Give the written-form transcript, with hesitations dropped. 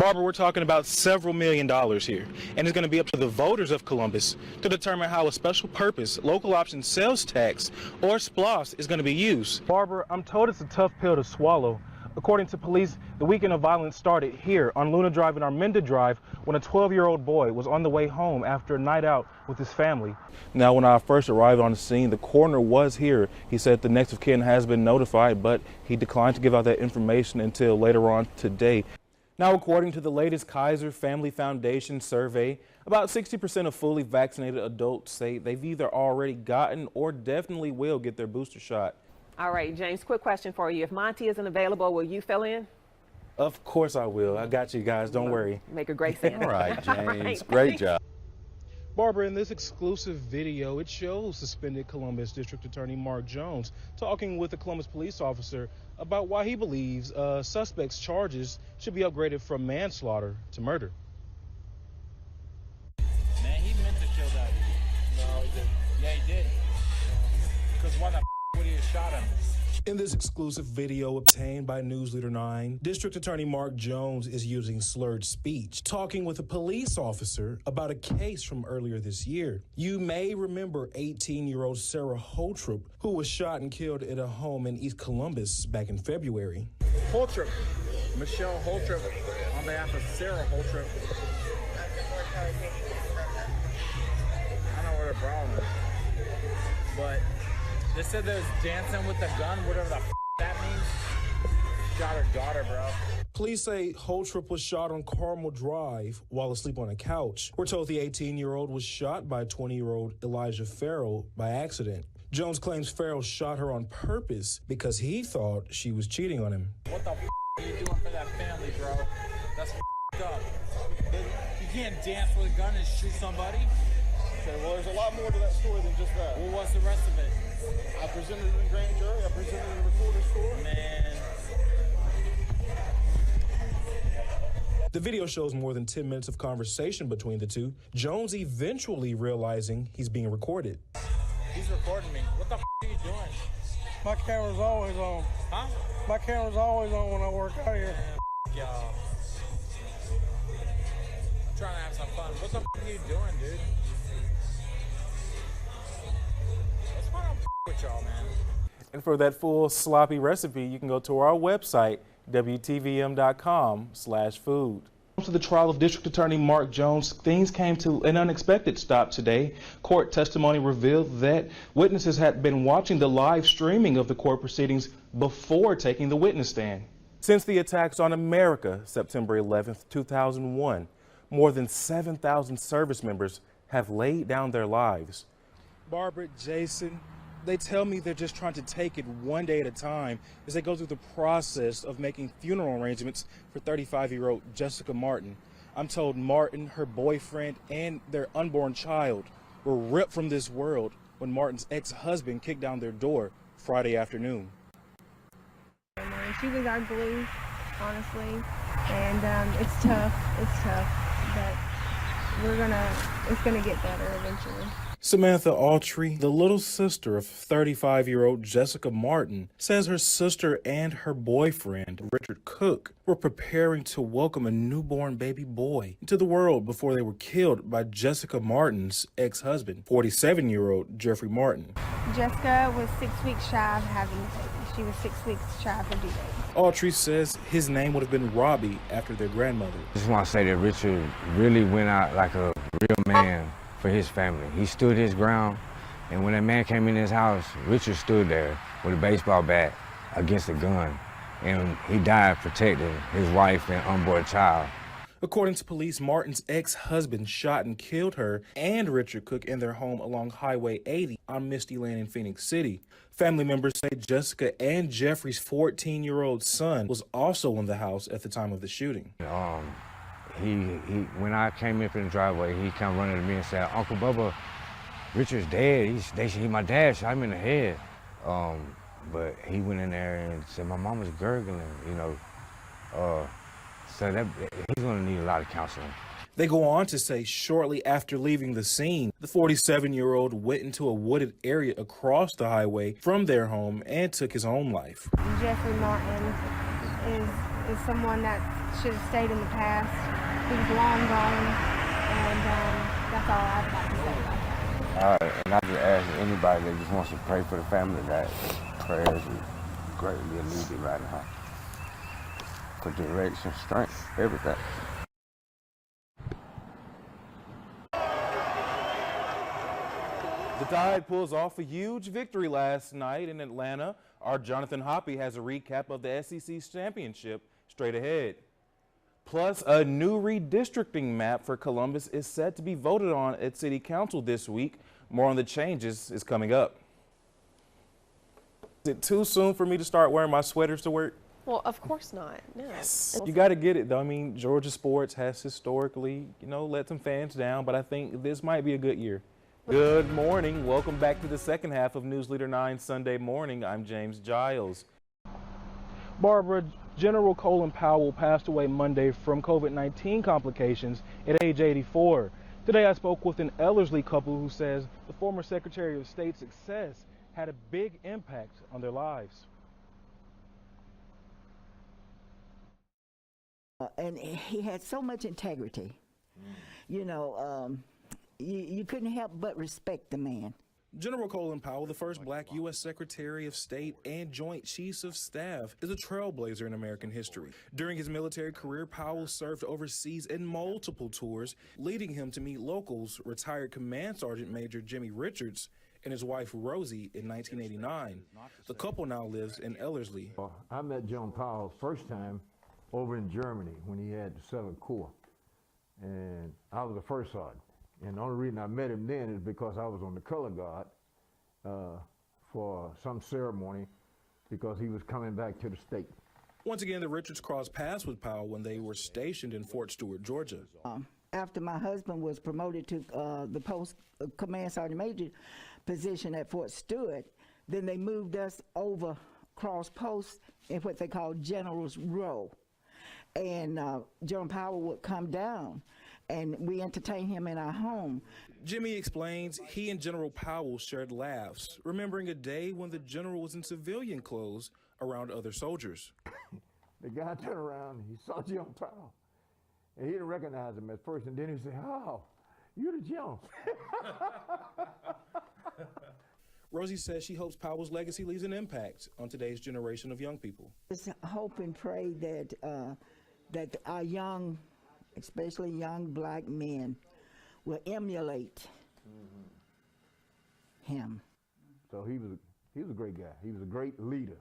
Barbara, we're talking about several $1 million here, and it's going to be up to the voters of Columbus to determine how a special purpose local option sales tax, or SPLOST, is going to be used. Barbara, I'm told it's a tough pill to swallow. According to police, the weekend of violence started here on Luna Drive and Armenda Drive when a 12-year-old boy was on the way home after a night out with his family. Now, when I first arrived on the scene, the coroner was here. He said the next of kin has been notified, but he declined to give out that information until later on today. Now, according to the latest Kaiser Family Foundation survey, about 60% of fully vaccinated adults say they've either already gotten or definitely will get their booster shot. All right, James, quick question for you. If Monty isn't available, will you fill in? Of course I will. I got you guys. Don't worry. Make a great Santa. All right, James. Right. Great job. Barbara, in this exclusive video, it shows suspended Columbus District Attorney Mark Jones talking with a Columbus police officer about why he believes suspect's charges should be upgraded from manslaughter to murder. Man, he meant to kill that. No, he didn't. Yeah, he did. Because why the would he have shot him? In this exclusive video obtained by News Leader 9, District Attorney Mark Jones is using slurred speech, talking with a police officer about a case from earlier this year. You may remember 18-year-old Sarah Holtrop, who was shot and killed at a home in East Columbus back in February. Holtrop. Michelle Holtrop on behalf of Sarah Holtrop. I don't know what the problem is. But they said there's dancing with the gun, whatever the that means. Shot her daughter, bro. Police say Holtrop was shot on Carmel Drive while asleep on a couch. We're told the 18-year-old was shot by 20-year-old Elijah Farrell by accident. Jones claims Farrell shot her on purpose because he thought she was cheating on him. What the are you doing for that family, bro? That's up. You can't dance with a gun and shoot somebody. Okay, well, there's a lot more to that story than just that. Well, what's the rest of it? I presented it in grand jury. I presented it in recorder's court. Man. The video shows more than 10 minutes of conversation between the two, Jones eventually realizing he's being recorded. He's recording me. What the are you doing? My camera's always on. Huh? My camera's always on when I work out here. Man, y'all. I'm trying to have some fun. What the are you doing, dude? What's going on with y'all, man? And for that full sloppy recipe, you can go to our website, WTVM.com/food. To the trial of District Attorney Mark Jones, things came to an unexpected stop today. Court testimony revealed that witnesses had been watching the live streaming of the court proceedings before taking the witness stand. Since the attacks on America, September 11th, 2001, more than 7,000 service members have laid down their lives. Barbara, Jason, they tell me they're just trying to take it one day at a time as they go through the process of making funeral arrangements for 35-year-old Jessica Martin. I'm told Martin, her boyfriend, and their unborn child were ripped from this world when Martin's ex-husband kicked down their door Friday afternoon. She was our glue, honestly, and it's tough, but it's gonna get better eventually. Samantha Autry, the little sister of 35-year-old Jessica Martin, says her sister and her boyfriend, Richard Cook, were preparing to welcome a newborn baby boy into the world before they were killed by Jessica Martin's ex-husband, 47-year-old Jeffrey Martin. Jessica was 6 weeks shy of having a baby. She was 6 weeks shy of her due date. Autry says his name would have been Robbie after their grandmother. I just want to say that Richard really went out like a real man for his family. He stood his ground, and when that man came in his house, Richard stood there with a baseball bat against a gun, and he died protecting his wife and unborn child. According to police, Martin's ex-husband shot and killed her and Richard Cook in their home along Highway 80 on Misty Lane in Phoenix City. Family members say Jessica and Jeffrey's 14-year-old son was also in the house at the time of the shooting. When I came in from the driveway, he come running to me and said, "Uncle Bubba, Richard's dead. He my dad shot him in the head." But he went in there and said, "My mom was gurgling, you know." So that he's gonna need a lot of counseling. They go on to say shortly after leaving the scene, the 47-year-old went into a wooded area across the highway from their home and took his own life. Jeffrey Martin is is someone that should have stayed in the past. He was long gone, and that's all I'd like to say about that. And I just ask anybody that just wants to pray for the family that prayers is greatly needed right now. For direction, strength, everything. The Tide pulls off a huge victory last night in Atlanta. Our Jonathan Hoppy has a recap of the SEC championship straight ahead. Plus, a new redistricting map for Columbus is set to be voted on at City Council this week. More on the changes is coming up. Is it too soon for me to start wearing my sweaters to work? Well, of course not. No. Yes. You got to get it, though. I mean, Georgia sports has historically, let some fans down, but I think this might be a good year. Good morning. Welcome back to the second half of News Leader 9 Sunday morning. I'm James Giles. Barbara, General Colin Powell passed away Monday from COVID-19 complications at age 84. Today I spoke with an Ellerslie couple who says the former Secretary of State's success had a big impact on their lives. And he had so much integrity. You couldn't help but respect the man. General Colin Powell, the first black U.S. Secretary of State and Joint Chiefs of Staff, is a trailblazer in American history. During his military career, Powell served overseas in multiple tours, leading him to meet locals, retired Command Sergeant Major Jimmy Richards and his wife Rosie in 1989. The couple now lives in Ellerslie. I met John Powell first time over in Germany when he had the 7th Corps, and I was the first sergeant. And the only reason I met him then is because I was on the color guard for some ceremony because he was coming back to the state. Once again, the Richards crossed paths with Powell when they were stationed in Fort Stewart, Georgia. After my husband was promoted to the post Command Sergeant Major position at Fort Stewart, then they moved us over cross posts in what they call General's Row. And General Powell would come down and we entertained him in our home. Jimmy explains he and General Powell shared laughs, remembering a day when the general was in civilian clothes around other soldiers. The guy turned around and he saw John Powell. And he didn't recognize him at first, and then he said, "Oh, you're the John." Rosie says she hopes Powell's legacy leaves an impact on today's generation of young people. Just hope and pray that that our young, especially young black men, will emulate him. So he was a great guy. He was a great leader.